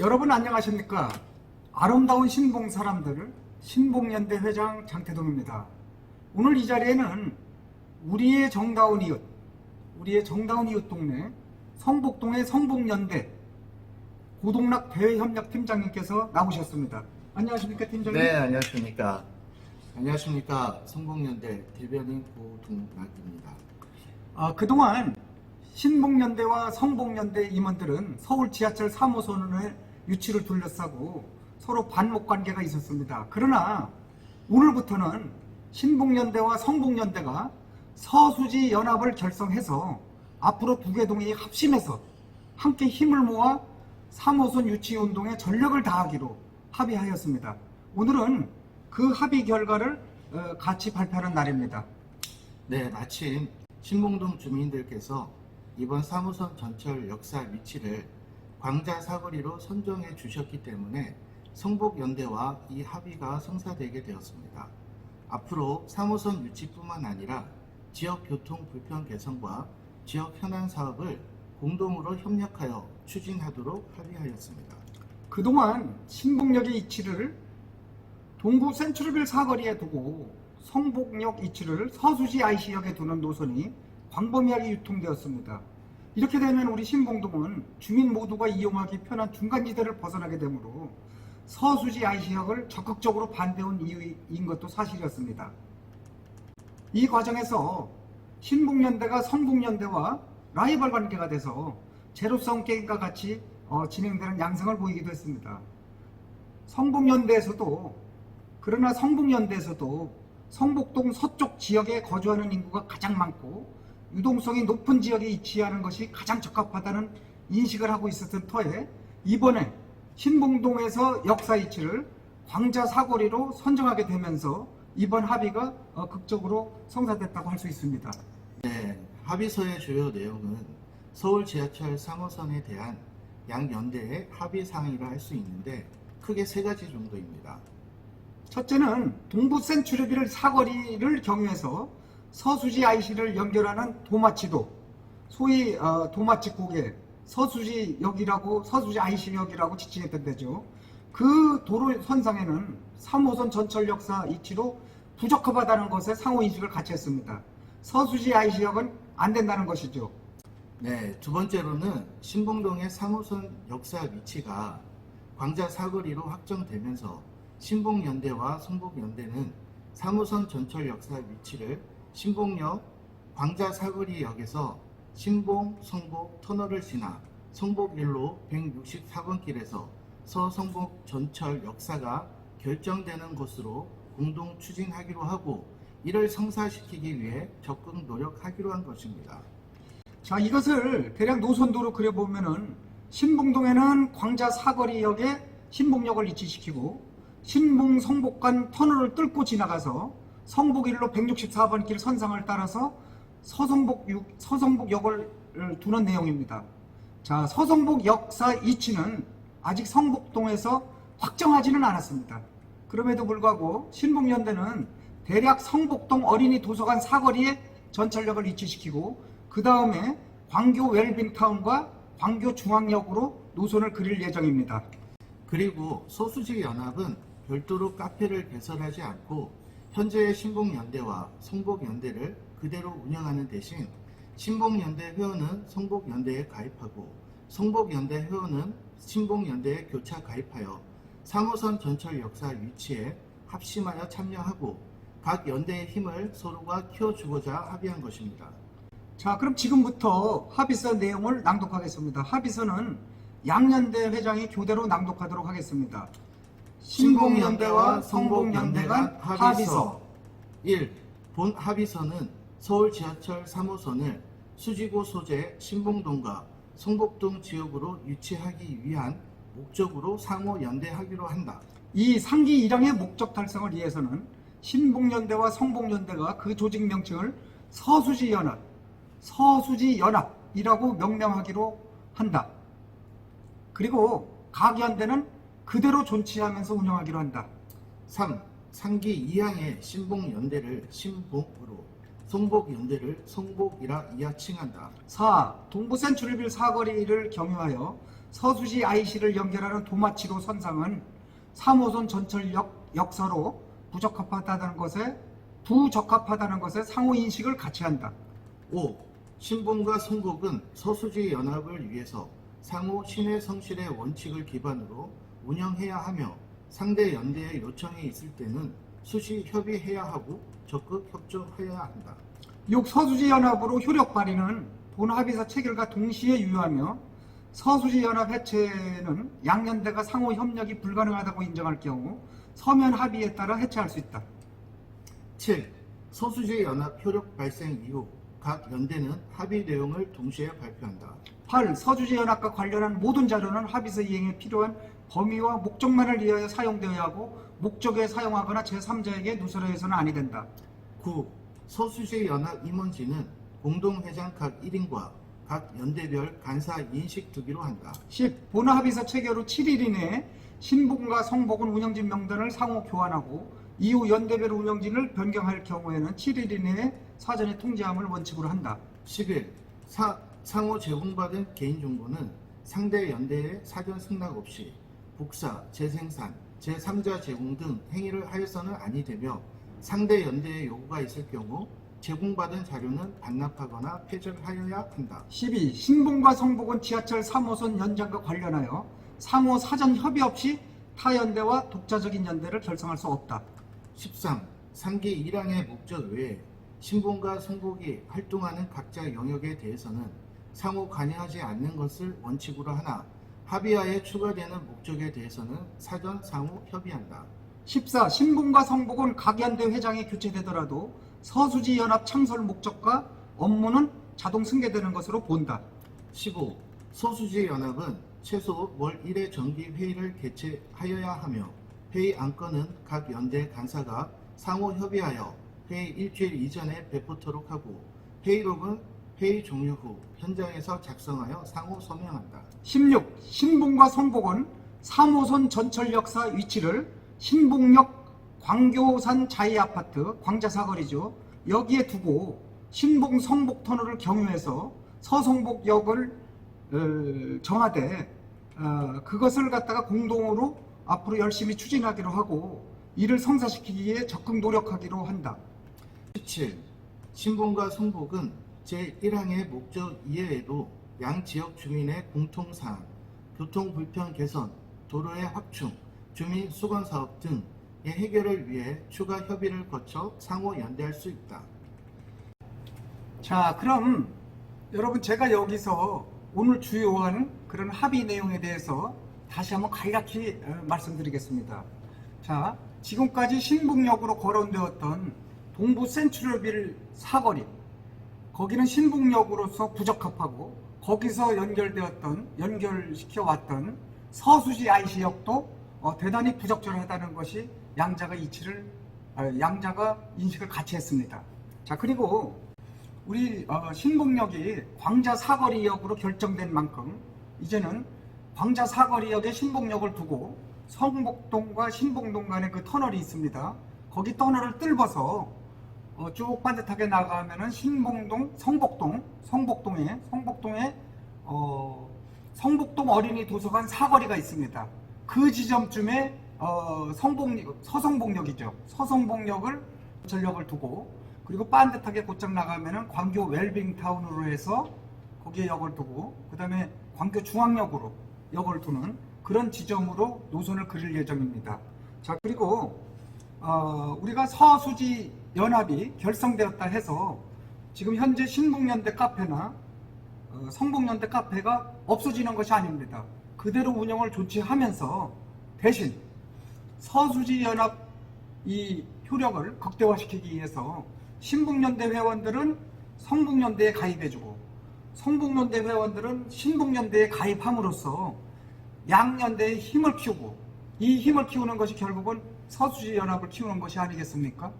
여러분 안녕하십니까? 아름다운 신봉 사람들 신봉연대 회장 장태동입니다. 오늘 이 자리에는 우리의 정다운 이웃 동네 성복동의 성복연대 고동락 대외협력 팀장님께서 나오셨습니다. 안녕하십니까 팀장님? 네, 안녕하십니까. 안녕하십니까. 성복연대 대변인 고동락입니다. 그동안 신봉연대와 성복연대 임원들은 서울 지하철 3호선의 유치를 둘러싸고 서로 반목 관계가 있었습니다. 그러나 오늘부터는 신봉연대와 성복연대가 서수지 연합을 결성해서 앞으로 두 개 동이 합심해서 함께 힘을 모아 3호선 유치 운동에 전력을 다하기로 합의하였습니다. 오늘은 그 합의 결과를 같이 발표하는 날입니다. 네, 마침 신봉동 주민들께서 이번 3호선 전철 역사 위치를 광자 사거리로 선정해 주셨기 때문에 성복연대와 이 합의가 성사되게 되었습니다. 앞으로 3호선 유치뿐만 아니라 지역 교통 불편 개선과 지역 현안 사업을 공동으로 협력하여 추진하도록 합의하였습니다. 그동안 신봉역의 이치를 동구 센트럴빌 사거리에 두고 성복역 이치를 서수지 IC역에 두는 노선이 광범위하게 유통되었습니다. 이렇게 되면 우리 신봉동은 주민 모두가 이용하기 편한 중간지대를 벗어나게 되므로 서수지 IC역을 적극적으로 반대한 이유인 것도 사실이었습니다. 이 과정에서 신봉연대가 성북연대와 라이벌 관계가 돼서 제로섬 게임과 같이 진행되는 양상을 보이기도 했습니다. 그러나 성북연대에서도 성복동 서쪽 지역에 거주하는 인구가 가장 많고 유동성이 높은 지역에 위치하는 것이 가장 적합하다는 인식을 하고 있었던 터에 이번에 신봉동에서 역사 이치를 광자 사거리로 선정하게 되면서 이번 합의가 극적으로 성사됐다고 할 수 있습니다. 네, 합의서의 주요 내용은 서울 지하철 3호선에 대한 양연대의 합의 사항이라 할 수 있는데 크게 세 가지 정도입니다. 첫째는 동부 센츄리빌 사거리를 경유해서 서수지 IC를 연결하는 도마치도, 소위 도마치국에 서수지역이라고 서수지 IC역이라고 지칭했던 데죠. 그 도로 선상에는 3호선 전철 역사 이치로 부적합하다는 것에 상호 인식을 같이 했습니다. 서수지 IC역은 안 된다는 것이죠. 네, 두 번째로는 신봉동의 3호선 역사 위치가 광자 사거리로 확정되면서 신봉연대와 성복연대는 3호선 전철 역사 위치를 신봉역 광자 사거리역에서 신봉, 성복 터널을 지나 성복일로 164번 길에서 서성복 전철 역사가 결정되는 것으로 공동 추진하기로 하고 이를 성사시키기 위해 적극 노력하기로 한 것입니다. 자, 이것을 대략 노선도로 그려보면은 신봉동에는 광자 사거리역에 신봉역을 위치시키고 신봉 성복 간 터널을 뚫고 지나가서 성복일로 164번 길 선상을 따라서 서성복역을 두는 내용입니다. 자, 서성복 역사 이치는 아직 성복동에서 확정하지는 않았습니다. 그럼에도 불구하고 신봉연대는 대략 성복동 어린이 도서관 사거리에 전철역을 위치시키고 그 다음에 광교 웰빙타운과 광교 중앙역으로 노선을 그릴 예정입니다. 그리고 서수지 연합은 별도로 카페를 개설하지 않고 현재의 신봉연대와 성복연대를 그대로 운영하는 대신 신봉연대 회원은 성복연대에 가입하고 성복연대 회원은 신봉연대에 교차 가입하여 3호선 전철 역사 위치에 합심하여 참여하고 각 연대의 힘을 서로가 키워주고자 합의한 것입니다. 자, 그럼 지금부터 합의서 내용을 낭독하겠습니다. 합의서는 양연대 회장이 교대로 낭독하도록 하겠습니다. 신봉연대와 성복연대 간 합의서 1. 본 합의서는 서울 지하철 3호선을 수지구 소재 신봉동과 성복동 지역으로 유치하기 위한 목적으로 상호 연대하기로 한다. 이 상기 1항의 목적 달성을 위해서는 신봉연대와 성복연대가 그 조직 명칭을 서수지연합이라고 명명하기로 한다. 그리고 각 연대는 그대로 존치하면서 운영하기로 한다. 3. 상기 2항의 신봉연대를 신봉으로 성복연대를 성복이라 이하칭한다. 4. 동부 센츄리빌 사거리를 경유하여 서수지 IC를 연결하는 도마치로 선상은 3호선 전철역 역사로 부적합하다는 것에 상호 인식을 같이 한다. 5. 신봉과 성곡은 서수지 연합을 위해서 상호 신의 성실의 원칙을 기반으로 운영해야 하며 상대 연대의 요청이 있을 때는 수시 협의해야 하고 적극 협조해야 한다. 6. 서수지 연합으로 효력 발휘는 본 합의서 체결과 동시에 유효하며 서수지 연합 해체는 양연대가 상호 협력이 불가능하다고 인정할 경우 서면 합의에 따라 해체할 수 있다. 7. 서수지 연합 효력 발생 이후 각 연대는 합의 내용을 동시에 발표한다. 8. 서수지 연합과 관련한 모든 자료는 합의서 이행에 필요한 범위와 목적만을 위하여 사용되어야 하고 목적에 사용하거나 제3자에게 누설해서는 아니 된다. 9. 서수지 연합 임원진은 공동회장 각 1인과 각 연대별 간사 인식 두기로 한다. 10. 본 합의서 체결 후 7일 이내에 신봉과 성복은 운영진 명단을 상호 교환하고 이후 연대별 운영진을 변경할 경우에는 7일 이내에 사전에 통지함을 원칙으로 한다. 11. 상호 제공받은 개인정보는 상대 연대에 사전 승낙 없이 복사, 재생산, 제3자 제공 등 행위를 하여서는 아니 되며 상대 연대의 요구가 있을 경우 제공받은 자료는 반납하거나 폐절하여야 한다. 12. 신봉과 성복은 지하철 3호선 연장과 관련하여 상호 사전 협의 없이 타연대와 독자적인 연대를 결성할 수 없다. 13. 3기 1항의 목적 외에 신봉과 성복이 활동하는 각자 영역에 대해서는 상호 관여하지 않는 것을 원칙으로 하나 합의하에 추가되는 목적에 대해서는 사전 상호 협의한다. 14. 신봉과 성복은 각 연대 회장이 교체되더라도 서수지 연합 창설 목적과 업무는 자동 승계되는 것으로 본다. 15. 서수지 연합은 최소 월 1회 정기 회의를 개최하여야 하며 회의 안건은 각 연대 간사가 상호 협의하여 회의 일주일 이전에 배포토록 하고 회의록은 회의 종료 후 현장에서 작성하여 상호 서명한다. 16. 신봉과 성복은 3호선 전철역사 위치를 신봉역 광교산 자이아파트 광자사거리죠. 여기에 두고 신봉 성복 터널을 경유해서 서성복역을 정하되 그것을 갖다가 공동으로 앞으로 열심히 추진하기로 하고 이를 성사시키기 위해 적극 노력하기로 한다. 17. 신봉과 성복은 제1항의 목적 이외에도 양 지역 주민의 공통사항, 교통불편 개선, 도로의 확충, 주민 수건 사업 등의 해결을 위해 추가 협의를 거쳐 상호 연대할 수 있다. 자, 그럼 여러분 제가 여기서 오늘 주요한 그런 합의 내용에 대해서 다시 한번 간략히 말씀드리겠습니다. 자, 지금까지 신봉역으로 거론되었던 동부 센트럴빌 사거리, 거기는 신봉역으로서 부적합하고 거기서 연결시켜왔던 서수지 IC역도 대단히 부적절하다는 것이 양자가 인식을 같이 했습니다. 자, 그리고 우리 신봉역이 광자 사거리역으로 결정된 만큼 이제는 광자 사거리역에 신봉역을 두고 성복동과 신봉동 간에 그 터널이 있습니다. 거기 터널을 뚫어서 쭉 반듯하게 나가면은 신봉동, 성복동에 성복동 어린이 도서관 사거리가 있습니다. 그 지점쯤에 서성복역이죠. 서성복역을 전력을 두고 그리고 반듯하게 곧장 나가면은 광교 웰빙타운으로 해서 거기에 역을 두고 그 다음에 광교 중앙역으로 역을 두는 그런 지점으로 노선을 그릴 예정입니다. 자, 그리고 우리가 서수지 연합이 결성되었다 해서 지금 현재 신봉연대 카페나 성복연대 카페가 없어지는 것이 아닙니다. 그대로 운영을 조치하면서 대신 서수지 연합 이 효력을 극대화시키기 위해서 신봉연대 회원들은 성북연대에 가입해주고 성북연대 회원들은 신봉연대에 가입함으로써 양연대의 힘을 키우고 이 힘을 키우는 것이 결국은 서수지 연합을 키우는 것이 아니겠습니까?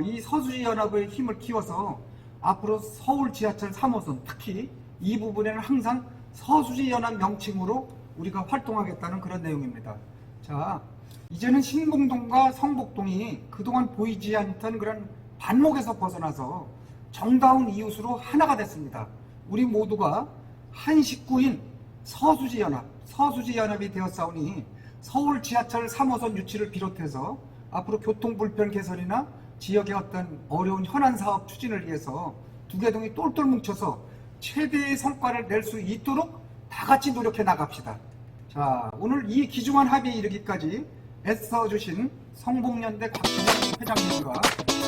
이 서수지 연합의 힘을 키워서 앞으로 서울 지하철 3호선 특히 이 부분에는 항상 서수지 연합 명칭으로 우리가 활동하겠다는 그런 내용입니다. 자, 이제는 신봉동과 성복동이 그동안 보이지 않던 그런 반목에서 벗어나서 정다운 이웃으로 하나가 됐습니다. 우리 모두가 한 식구인 서수지연합이 되었사오니 서울 지하철 3호선 유치를 비롯해서 앞으로 교통 불편 개선이나 지역의 어떤 어려운 현안 사업 추진을 위해서 두 개동이 똘똘 뭉쳐서 최대의 성과를 낼 수 있도록 다 같이 노력해 나갑시다. 자, 오늘 이 귀중한 합의에 이르기까지 애써주신 성북연대 곽진영 회장님과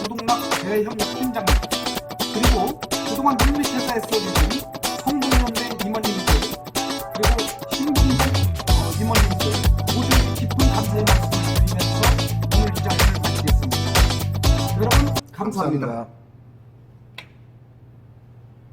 조동락 대협력팀장님, 그리고 그동안 물밑에서 애써주신 성북연대 임원님들, 그리고 신북연 임원님들 모두 깊은 감사의 말씀을 드리면서 오늘 이 자리를 마치겠습니다. 여러분 감사합니다.